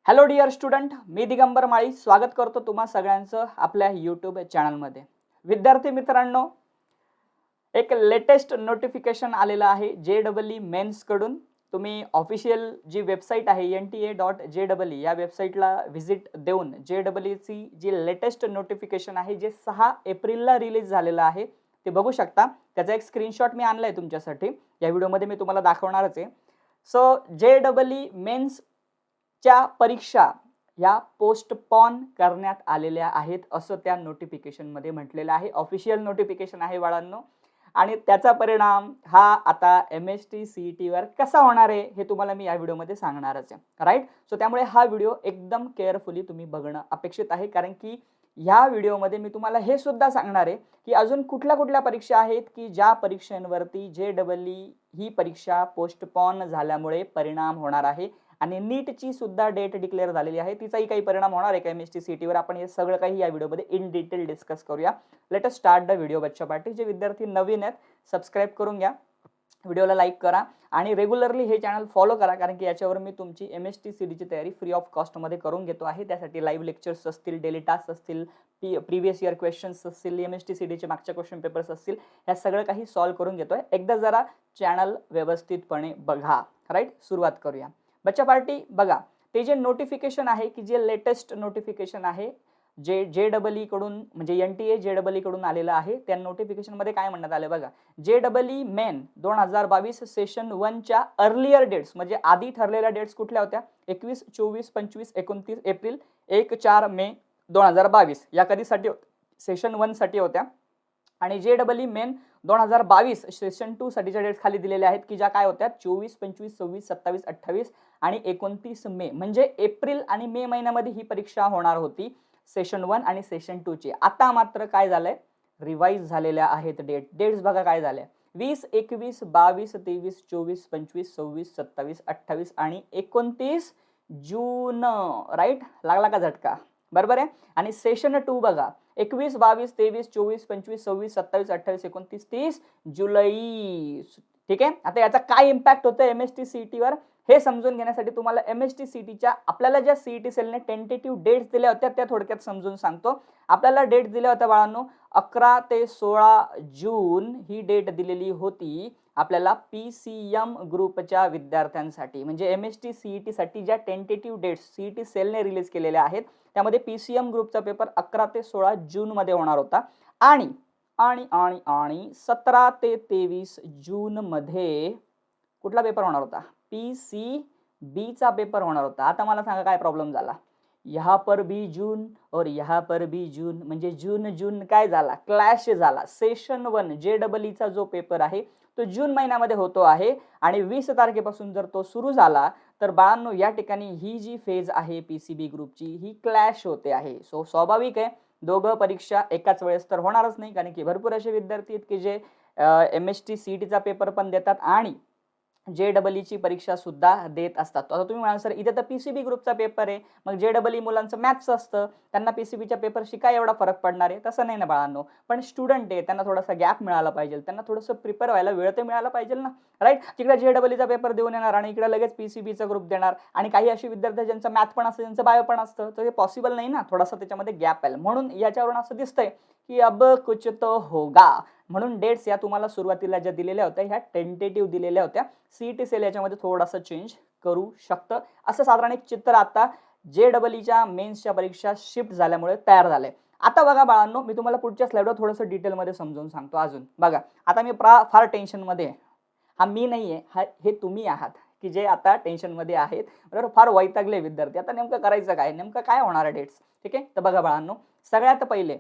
Hello dear student, मी दिगंबर माळी स्वागत करतो तुम्हा सगळ्यांचं आपल्या यूट्यूब चॅनलमध्ये. विद्यार्थी मित्रांनो, एक लेटेस्ट नोटिफिकेशन आलेलं आहे JEE मेन्स कडून. तुम्ही ऑफिशियल जी वेबसाईट आहे NTA.JEE या वेबसाईटला व्हिजिट देऊन JEE ची जी लेटेस्ट नोटिफिकेशन आहे जे 6 एप्रिलला रिलीज झालेलं आहे ते बघू शकता. त्याचा एक स्क्रीनशॉट मी आणलाय तुमच्यासाठी. या व्हिडिओमध्ये मी तुम्हाला दाखवणारच आहे. सो JEE मेन्स च्या परीक्षा या पोस्टपोन करण्यात आलेल्या आहेत असं त्या नोटिफिकेशन मध्ये म्हटलेलं आहे. ऑफिशियल नोटिफिकेशन आहे बाळांनो. आणि त्याचा परिणाम हा आता MST CET वर कसा होणार आहे हे तुम्हाला मी या व्हिडिओमध्ये सांगणारच आहे. राईट. सो त्यामुळे हा व्हिडिओ एकदम केअरफुली तुम्ही बघणं अपेक्षित आहे, कारण की या व्हिडिओमध्ये मी तुम्हाला हे सुद्धा सांगणार आहे की अजून कुठल्या कुठल्या परीक्षा आहेत की ज्या परीक्षांवरती JEE ही परीक्षा पोस्टपोन झाल्यामुळे परिणाम होणार आहे. आणि नीटची सुद्धा डेट डिक्लेअर झालेली आहे, तिचाही काही परिणाम होणार आहे का MST CET वर, आपण हे सगळं काही या व्हिडिओमध्ये इन डिटेल डिस्कस करूया. Let us start the video. बच्चा पार्टी जे विद्यार्थी नवीन आहेत सबस्क्राईब करून घ्या, व्हिडिओला लाईक करा आणि रेग्युलरली हे चॅनल फॉलो करा, कारण की याच्यावर मी तुमची MST CET ची तयारी फ्री ऑफ कॉस्ट मध्ये करून घेतो आहे. त्यासाठी लाईव्ह लेक्चर्स असतील, डेली टास्क असतील, प्रीवियस इयर क्वेश्चन्स असतील, MST CET चे मागच्या क्वेश्चन पेपर्स असतील, या सगळं काही सॉल्व्ह करून घेतोय. एकदा जरा चॅनल व्यवस्थितपणे बघा. राईट. सुरुवात करूया. बच्चा पार्टी बघा, ते जे नोटिफिकेशन आहे की जे लेटेस्ट नोटिफिकेशन आहे जे JEE कडून म्हणजे NTA JEE कडून आलेलं आहे, त्या नोटिफिकेशन मध्ये काय म्हणण्यात आले बघा. JEE मेन 2022 सेशन 1 च्या अर्लियर डेट्स म्हणजे आधी ठरलेल्या डेट्स कुठल्या होत्या? 21, 24, 25, 29 एप्रिल, 1, 4 मे 2022 या कधीसाठी सेशन 1 साठी होत्या. आणि JEE मेन 2022 सेशन 2 साठीच्या डेट्स खाली दिलेल्या आहेत की ज्या काय होत्या 24, 25, 26, 27, 28 आणि 29 मे, म्हणजे एप्रिल आणि मे महिन्यामध्ये ही परीक्षा होणार होती सेशन 1 आणि सेशन 2 ची. आता मात्र काय झालंय, रिवाइज झालेल्या आहेत डेट्स बघा काय झाल्या. 20, 21, 22, 23, 24, 25, 26, 27, 28 आणि 29 जून. राईट. लागला का झटका? बरोबर आहे. आणि सेशन 2 बघा 21, 22, 23, 24, 25, 26, 27, 28, 29, 30 जुलै. ठीक आहे. आता याचा काय इम्पॅक्ट होतो MST CET वर हे समजून घेण्यासाठी तुम्हाला MST CET च्या आपल्याला ज्या CET सेलने टेंटेटिव्ह डेट्स दिल्या होत्या त्या थोडक्यात समजून सांगतो. आपल्याला डेट दिल्या होत्या बाळांनो 11 ते 16 जून ही डेट दिलेली होती आपल्याला PCM ग्रुपच्या विद्यार्थ्यांसाठी. म्हणजे MST CET साठी ज्या टेंटेटिव्ह डेट्स CET सेलने रिलीज केलेल्या आहेत त्यामध्ये PCM ग्रुपचा पेपर 11 ते 16 जून मध्ये होणार होता. आणि आणि आणि आणि 17 ते 23 जून मध्ये कुठला पेपर होणार होता? PCB चा पेपर होणार होता. आता मला सांगा काय प्रॉब्लेम झाला? यहाँ पर भी जून और यहाँ पर भी जून, म्हणजे जून जून काय झाला? क्लॅश झाला. सेशन 1 JEE चा जो पेपर आहे तो जून महिन्यामध्ये होतो आहे आणि 20 तारखेपासून जर तो सुरू झाला तर बाळांनो या ठिकाणी ही जी फेज आहे PCB ग्रुपची ही क्लॅश होते आहे. सो स्वाभाविक आहे दोघं परीक्षा एकाच वेळेस तर होणारच नाही, कारण की भरपूर असे विद्यार्थी आहेत की जे MST CET चा पेपर पण देतात आणि JEE ची परीक्षा सुद्धा देत असतात. आता तुम्ही म्हणाल सर इथे तर PCB ग्रुपचा पेपर आहे, मग JEE मुलांचं मॅथ्स असतं, त्यांना PCBच्या पेपरशी काय एवढा फरक पडणार आहे? तसं नाही ना बाळांनो. पण स्टुडंट आहे, त्यांना थोडासा गॅप मिळाला पाहिजे, त्यांना थोडंसं प्रिपेअर व्हायला वेळ तर मिळाला पाहिजे ना. राईट. तिकडे JEE चा पेपर देऊन येणार आणि इकडे लगेच PCBचा ग्रुप देणार, आणि काही अशी विद्यार्थी ज्यांचं मॅथ पण असतं ज्यांचं बायो पण असतं, तर हे पॉसिबल नाही ना. थोडासा त्याच्यामध्ये गॅप आहे. म्हणून याच्यावरून असं दिसतंय की अब कुछ तो होगा. म्हणून डेट्स या तुम्हाला सुरुवातीला ज्या दिलेल्या होत्या ह्या टेंटेटिव्ह दिलेल्या होत्या. CET सेल याच्यामध्ये थोडासा चेंज करू शकतं. असं साधारण एक चित्र आता JEE मेन्सच्या परीक्षा शिफ्ट झाल्यामुळे तयार झालंय. आता बघा बाळांनो, मी तुम्हाला पुढच्या स्लाइडवर थोडंसं डिटेलमध्ये समजून सांगतो. अजून बघा, आता मी फार टेन्शनमध्ये आहे. हा मी नाहीये, हे तुम्ही आहात की जे आता टेन्शनमध्ये आहेत. बरोबर. फार वैतागले विद्यार्थी. आता नेमकं करायचं काय, नेमकं काय होणार आहे डेट्स? ठीक आहे. तर बघा बाळांनो, सगळ्यात पहिले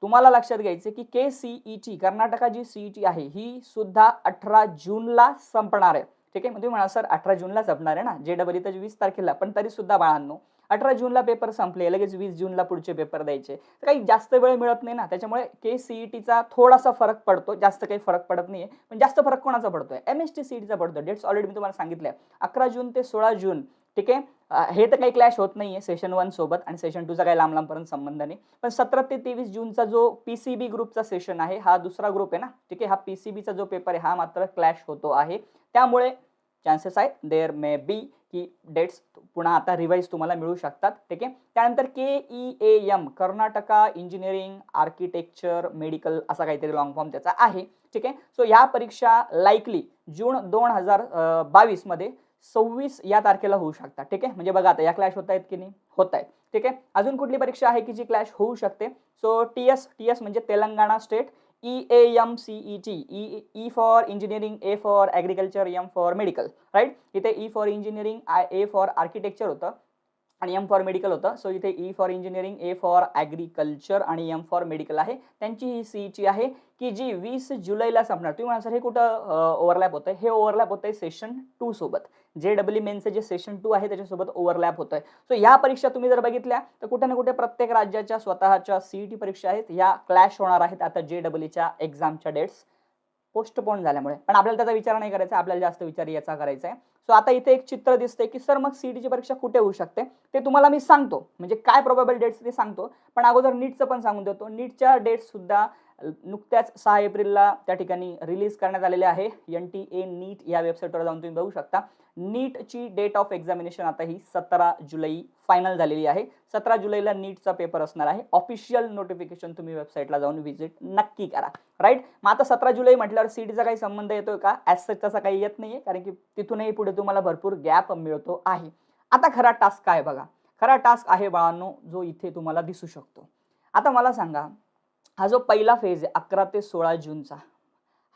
तुम्हाला लक्षात घ्यायचं की KCET कर्नाटका जी CET आहे ही सुद्धा 18 जूनला संपणार आहे. ठीक आहे. म्हणजे म्हणा सर 18 जूनला संपणार आहे ना, JEE तर 20 तारखेला, पण तरी सुद्धा बाळांनो 18 जूनला पेपर संपले, लगेच 20 जूनला पुढचे पेपर द्यायचे, तर काही जास्त वेळ मिळत नाही ना. त्याच्यामुळे KCETचा थोडासा फरक पडतो, जास्त काही फरक पडत नाहीये. पण जास्त फरक कोणाचा पडतोय? MST CETचा पडतो. डेट्स ऑलरेडी मी तुम्हाला सांगितल्या 11 जून ते 16 जून. ठीक आहे. हे तर काही क्लॅश होत नाहीये सेशन 1 सोबत, आणि सेशन 2 चा काही लांब लांबपर्यंत संबंध नाही. पण 17 ते 23 जूनचा जो PCB ग्रुपचा सेशन आहे हा दुसरा ग्रुप आहे ना. ठीक आहे. हा PCBचा जो पेपर आहे हा मात्र क्लॅश होतो आहे. त्यामुळे चान्सेस आहेत देअर मे बी की डेट्स पुन्हा आता रिवाईज तुम्हाला मिळू शकतात. ठीक आहे. त्यानंतर KEAM Karnataka engineering architecture medical असा काहीतरी लॉंग फॉर्म त्याचा आहे. ठीक आहे. सो या परीक्षा लाईकली जून 2022 मध्ये 26 या तारखेला होऊ शकतात. ठीक आहे. म्हणजे बघा आता या क्लॅश होत आहेत की नाही, होत आहेत. ठीक आहे. अजून कुठली परीक्षा आहे की जी क्लॅश होऊ शकते? सो TS म्हणजे Telangana state, EAMCET, E for engineering, A for agriculture, M for medical, right. इथे E for engineering, A for architecture होतं आणि M फॉर मेडिकल होतं. सो इथे E for engineering, A for agriculture आणि M for medical आहे. त्यांची ही CET आहे की जी 20 जुलैला संपणार. तुम्ही म्हणा सर हे कुठं ओव्हरलॅप होतंय? हे ओव्हरलॅप होतंय सेशन 2 सोबत. JEE मेन्सचं जे सेशन 2 आहे त्याच्यासोबत ओव्हरलॅप होतोय. सो या परीक्षा तुम्ही जर बघितल्या तर कुठे ना कुठे प्रत्येक राज्याच्या स्वतःच्या CET परीक्षा आहेत, या क्लॅश होणार आहेत आता JEEच्या एक्झामच्या डेट्स पोस्टपोन झाल्यामुळे. पण आपल्याला त्याचा विचार नाही करायचा, आपल्याला जास्त विचार याचा करायचा आहे. सो आता इथे एक चित्र दिसतंय की सर मग CETची परीक्षा कुठे होऊ शकते ते तुम्हाला मी सांगतो, म्हणजे काय प्रोबेबल डेट्स ते सांगतो. पण अगोदर नीटचं पण सांगून देतो. नीटच्या डेट्स सुद्धा नुकत्याच 6 एप्रिलला त्या ठिकाणी रिलीज करण्यात आलेले आहे. NTA नीट या वेबसाईटवर जाऊन तुम्ही बघू शकता. नीटची डेट ऑफ एक्झामिनेशन आता ही 17 जुलै फायनल झालेली आहे. 17 जुलैला नीटचा पेपर असणार आहे. ऑफिशियल नोटिफिकेशन तुम्ही वेबसाईटला जाऊन व्हिजिट नक्की करा, राईट. मग आता 17 जुलै म्हटल्यावर CETचा काही संबंध येतोय का? ॲज सच तसा काही येत नाहीये, कारण की तिथूनही पुढे तुम्हाला भरपूर गॅप मिळतो आहे. आता खरा टास्क काय बघा. खरा टास्क आहे बाळांनो जो इथे तुम्हाला दिसू शकतो. आता मला सांगा, हा जो पहिला फेज आहे 11 ते 16 जूनचा,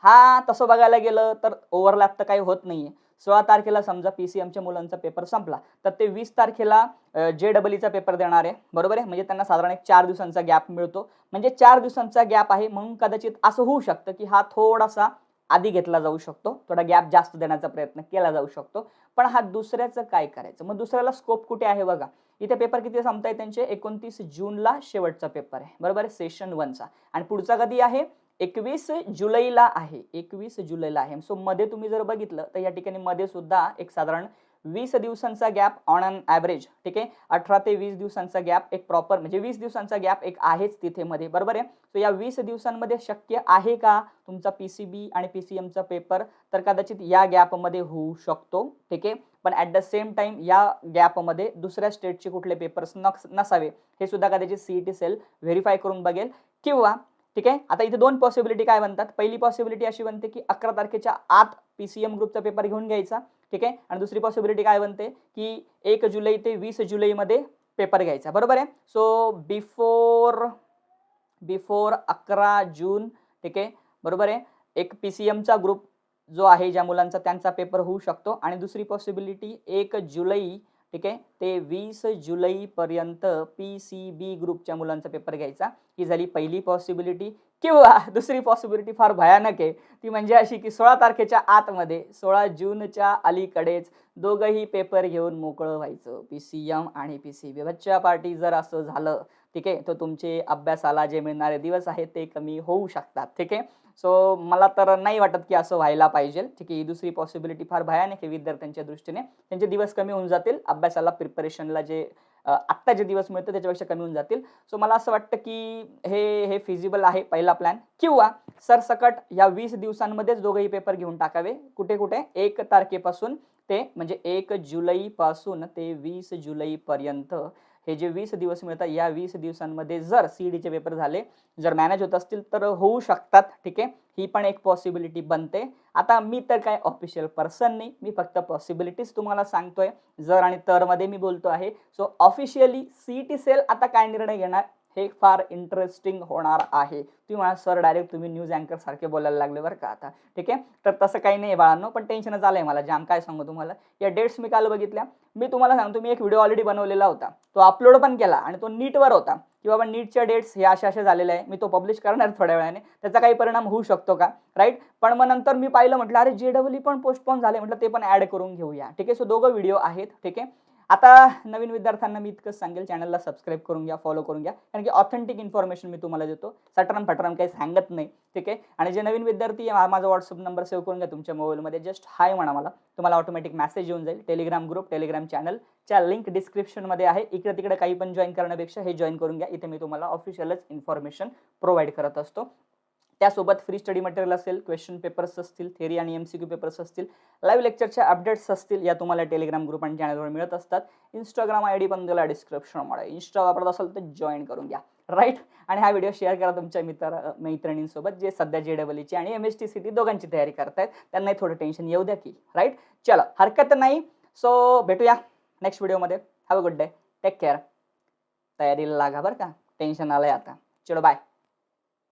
हा तसं बघायला गेलं तर ओव्हरलॅप तर काही होत नाहीये. 16 तारखेला समजा PCMच्या मुलांचा पेपर संपला तर ते 20 तारखेला JEEचा पेपर देणार आहे, बरोबर आहे. म्हणजे त्यांना साधारण एक 4 दिवसांचा गॅप मिळतो. म्हणजे 4 दिवसांचा गॅप आहे, म्हणून कदाचित असं होऊ शकतं की हा थोडासा आधी घेतला जाऊ शकतो, थोडा गॅप जास्त देण्याचा प्रयत्न केला जाऊ शकतो. पण हा दुसऱ्याचं काय करायचं? मग दुसऱ्याला स्कोप कुठे आहे बघा. इथे पेपर किती संपताय त्यांचे? 29 जूनला शेवटचा पेपर आहे, बरोबर आहे, सेशन 1चा. आणि पुढचा कधी आहे? 21 जुलैला आहे. 21 जुलैला आहे. सो मध्ये तुम्ही जर बघितलं तर या ठिकाणी मध्ये सुद्धा एक साधारण 20 दिवसांचा गॅप ऑन अन ॲव्हरेज. ठीक आहे. 18 ते 20 दिवसांचा गॅप एक प्रॉपर, म्हणजे 20 दिवसांचा गॅप एक आहेच तिथे मध्ये, बरोबर आहे. सो या 20 दिवसांमध्ये शक्य आहे का तुमचा PCB आणि PCMचा पेपर? तर कदाचित या गॅपमध्ये होऊ शकतो. ठीक आहे. पण ॲट द सेम टाइम या गॅपमध्ये दुसऱ्या स्टेटचे कुठले पेपर्स नसावे हे सुद्धा कदाचित CET सेल व्हेरीफाय करून बघेल. किंवा ठीक आहे, आता इथे 2 पॉसिबिलिटी काय बनतात. पहिली पॉसिबिलिटी अशी बनते की 11 तारखेच्या आत PCM ग्रुपचा पेपर घेऊन घ्यायचा. ठीक आहे. आणि दुसरी पॉसिबिलिटी काय बनते की 1 जुलै ते 20 जुलैमध्ये पेपर घ्यायचा, बरोबर आहे. सो बिफोर 11 जून, ठीक आहे, बरोबर आहे, एक PCMचा ग्रुप जो आहे ज्या मुलांचा त्यांचा पेपर होऊ शकतो. आणि दुसरी पॉसिबिलिटी 1 जुलै, ठीक आहे, ते 20 जुलैपर्यंत PCB ग्रुपच्या मुलांचा पेपर घ्यायचा. ही झाली पहिली पॉसिबिलिटी. किंवा दुसरी पॉसिबिलिटी फार भयानक आहे, ती म्हणजे अशी की 16 तारखेच्या आतमध्ये 16 जूनच्या अलीकडेच दोघंही पेपर घेऊन मोकळं व्हायचं, PCM आणि PCB. बच्चा पार्टी जर असं झालं, ठीक आहे, तर तुमचे अभ्यासाला जे मिळणारे दिवस आहेत ते कमी होऊ शकतात. ठीक आहे. सो मला तर नाही वाटत की असं व्हायला पाहिजे. ठीक आहे. ही दुसरी पॉसिबिलिटी फार भयानक आहे विद्यार्थ्यांच्या दृष्टीने. त्यांचे दिवस कमी होऊन जातील, अभ्यासाला प्रिपरेशनला जे आत्ता जे दिवस मिळतं त्याच्यापेक्षा कमी होऊन जातील. सो मला असं वाटतं की हे फिजिबल आहे पहिला प्लॅन. किंवा सरसकट या 20 दिवसांमध्येच दोघंही पेपर घेऊन टाकावे. कुठे कुठे 1 तारखेपासून ते म्हणजे 1 जुलैपासून ते 20 जुलैपर्यंत हे जे 20 दिवस मिळतात, या 20 दिवसांमध्ये जर CETचे पेपर झाले, जर मॅनेज होत असतील तर होऊ शकतात. ठीक आहे. ही पण एक पॉसिबिलिटी बनते. आता मी तर काय ऑफिशियल पर्सन नाही, मी फक्त पॉसिबिलिटीज तुम्हाला सांगतोय, जर आणि तर मध्ये मी बोलतो आहे. सो ऑफिशियली CET सेल आता काय निर्णय घेणार हे फार इंटरेस्टिंग होणार आहे. तुम्ही म्हणा सर डायरेक्ट तुम्ही न्यूज अँकर सारखे बोलायला लागले बरं का आता. ठीक आहे. तर तसं काही नाही बाळांनो, पण टेन्शनच आलंय मला जाम. काय सांगू तुम्हाला, या डेट्स मी काल बघितल्या. मी तुम्हाला सांगतो, मी एक व्हिडिओ ऑलरेडी बनवलेला होता, तो अपलोड पण केला आणि तो नीटवर होता की बाबा नीटच्या डेट्स हे असे झालेले आहे. मी तो पब्लिश करणार थोड्या वेळाने, त्याचा काही परिणाम होऊ शकतो का, राईट. पण मग नंतर मी पाहिलं, म्हटलं अरे JEE पण पोस्टपोन झाले, म्हटलं ते पण ॲड करून घेऊया. ठीक आहे. सो दोघं व्हिडिओ आहेत. ठीक आहे. आता नवीन विद्यार्थ्यांना मी इतकंच सांगेल, चॅनलला सबस्क्राईब करून घ्या, फॉलो करून घ्या, कारण की ऑथेंटिक इन्फॉर्मेशन मी तुम्हाला देतो, सटरम फटरम काही सांगत नाही. ठीक आहे. आणि जे नवीन विद्यार्थी माझा व्हॉट्सअप नंबर सेव्ह करून घ्या तुमच्या मोबाईलमध्ये, जस्ट हाय म्हणा मला, तुम्हाला ऑटोमॅटिक मेसेज येऊन जाईल. टेलिग्राम ग्रुप, टेलिग्राम चॅनलच्या लिंक डिस्क्रिप्शनमध्ये आहे. इकडे तिकडे काही पण जॉईन करण्यापेक्षा हे जॉईन करून घ्या. इथे मी तुम्हाला ऑफिशियलच इन्फॉर्मेशन प्रोव्हाइड करत असतो. त्यासोबत फ्री स्टडी मटेरियल असेल, क्वेश्चन पेपर्स असतील, थेरी आणि MCQ पेपर्स असतील, लाईव्ह लेक्चरच्या अपडेट्स असतील, या तुम्हाला टेलिग्राम ग्रुप आणि चॅनलवर मिळत असतात. इंस्टाग्राम ID पण दिला डिस्क्रिप्शनमध्ये. इंस्टा वापरत असाल तर जॉईन करून घ्या, राईट. आणि हा व्हिडिओ शेअर करा तुमच्या मैत्रिणींसोबत जे सध्या JEE आणि MST CT दोघांची तयारी करतायत. त्यांनाही थोडं टेन्शन येऊ द्या की, राईट. चलो, हरकत नाही. सो भेटूया नेक्स्ट व्हिडिओमध्ये. Have a good day, take care. तयारीला लागा बरं का, टेन्शन आलंय आता. चलो बाय.